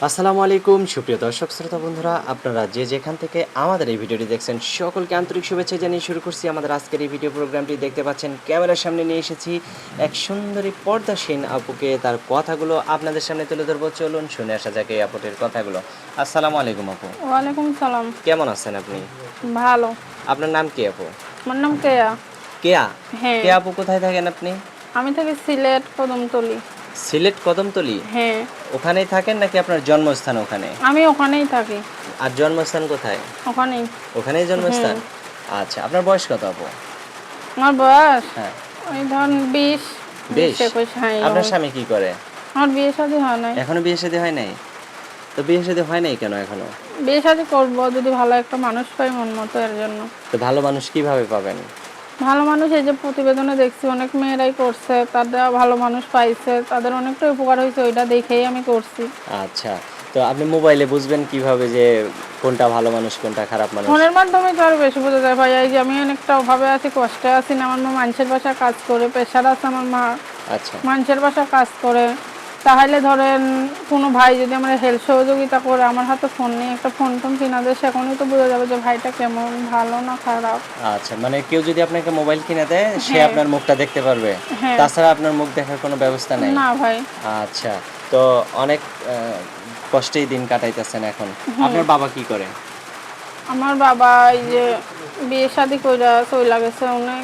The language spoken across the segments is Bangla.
আসসালামু আলাইকুম সুপ্রিয় দর্শক শ্রোতা বন্ধুরা, আপনারা যে যেখান থেকে আমাদের এই ভিডিওটি দেখছেন সকলকে আন্তরিক শুভেচ্ছা জানিয়ে শুরু করছি আমাদের আজকের এই ভিডিও প্রোগ্রামটি। দেখতে পাচ্ছেন ক্যামেরার সামনে নিয়ে এসেছি এক সুন্দরী পর্দাসীন আপুকে, তার কথাগুলো আপনাদের সামনে তুলে ধরবো। চলুন শুনে আসা যাক এই আপুটির কথাগুলো। আসসালামু আলাইকুম আপু। ওয়ালাইকুম সালাম। কেমন আছেন আপনি? ভালো। আপনার নাম কি আপু? আমার নাম কেয়া। কেয়া? হ্যাঁ। কেয়া আপু কোথায় থাকেন আপনি? আমি থাকি সিলেট কদমতলি। সিলেট কদমতলি? হ্যাঁ। ওখানেই থাকেন নাকি আপনার জন্মস্থান ওখানে? আমি ওখানেই থাকি। আর জন্মস্থান কোথায়? ওখানেই। ওখানেই জন্মস্থান? আচ্ছা, আপনার বয়স কত আপু? আমার বয়স হ্যাঁ। ওই ধরুন 20 বেশ। 21। হ্যাঁ। আপনার স্বামী কি করে? আমার বিয়ে শাদী হয় নাই। এখনো বিয়ে শাদী হয় নাই? তো বিয়ে শাদী হয় নাই কেন এখনো? বিয়ে শাদী করবো যদি ভালো একটা মানুষ পাই মন মতো, এর জন্য। তো ভালো মানুষ কিভাবে পাবেন? ভালো মানুষ এই যে প্রতিবেদনে দেখছি অনেক মেয়েরাই করছে, তারা ভালো মানুষ পাইছে, তাদের অনেকটা উপকার হয়েছে, ওইটা দেখেই আমি করছি। আচ্ছা, তো আপনি মোবাইলে বুঝবেন কিভাবে যে কোনটা ভালো মানুষ কোনটা খারাপ মানুষ? ফোনের মাধ্যমে তো আরো বেশি বোঝা যায় ভাই। এই যে আমি অনেকটা অভাবে আছি, কষ্টে আছি না, আমার মা মানুষের বাসায় কাজ করে, পেশার আছে আমার মা, আচ্ছা। মানুষের বাসায় কাজ করে। তাহলে ধরেন কোনো ভাই যদি আমার হেল্প সহযোগিতা করে, আমার হাতে ফোন নিয়ে একটা ফোন টোন কিনা দেয়, সেখানেই তো বোঝা যাবে যে ভাইটা কেমন, ভালো না খারাপ। আচ্ছা, মানে কেউ যদি আপনাকে মোবাইল কিনে দেয় সে হ্যাঁ। আপনার মুখটা দেখতে পারবে, হ্যাঁ। তাছাড়া আপনার মুখ দেখার কোনো ব্যবস্থা নাই? না ভাই। আচ্ছা, তো অনেক কষ্টেই দিন কাটাইতেছেন এখন। আপনার বাবা কি করে? আমার বাবা এই যে বিয়ে শাদী কইরা চইলা গেছে অনেক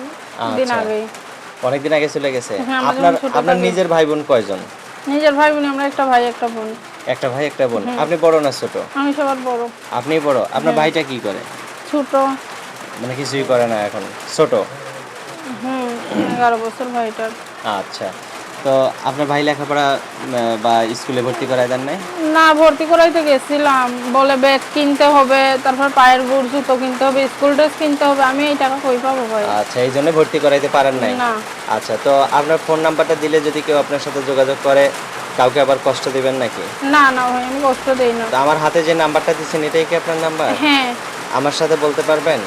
দিন আচ্ছা, আগেই। অনেকদিন আগে চলে গেছে। হ্যাঁ, আমরা আপনার যখন ছোট আপনার থাকি। নিজের ভাই বোন কয়জন? নিজের ভাই বোন আমরা একটা ভাই একটা বোন। একটা ভাই একটা বোন। আপনি বড় না ছোট? আমি সবার বড়। আপনি বড়? আপনার ভাইটা কি করে? ছোট। মানে কিছুই করে না এখন, ছোট? 11 বছর ভাইটার। আচ্ছা, তো আপনার ভাই লেখাপড়া বা স্কুলে ভর্তি করায় দেন নাই? না, ভর্তি করাইতে গেছিলাম, বলে ব্যাগ কিনতে হবে, তারপর পায়ের বুট জুতো কিনতে হবে, স্কুল ড্রেস কিনতে হবে। আমি এই টাকা কই পাবো ভাই? আচ্ছা, এই জন্য ভর্তি করাইতে পারেন নাই? না। আচ্ছা, তো আপনার ফোন নাম্বারটা দিলে যদি কেউ আপনার সাথে যোগাযোগ করে, কাউকে আবার কষ্ট দিবেন নাকি? না না ভাই, আমি কষ্ট দেই না। তো আমার হাতে যে নাম্বারটা দিচ্ছেন এটাই কি আপনার নাম্বার? হ্যাঁ। আমার সাথে বলতে পারবেন?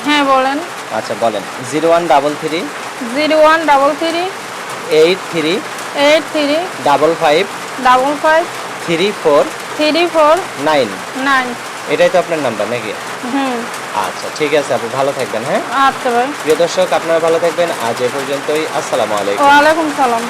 হ্যাঁ বলেন। আচ্ছা বলেন। 0133 0133 83 83 55 55 34 34 9। 9। এটাই তো আপনার নাম্বার নাকি? হুম। আচ্ছা, ঠিক আছে আপু, ভালো থাকবেন। হ্যাঁ, আচ্ছা ভাই। প্রিয় দর্শক, আপনারা ভালো থাকবেন। আজ এ পর্যন্তই। আসসালামু আলাইকুম। ওয়ালাইকুম সালাম।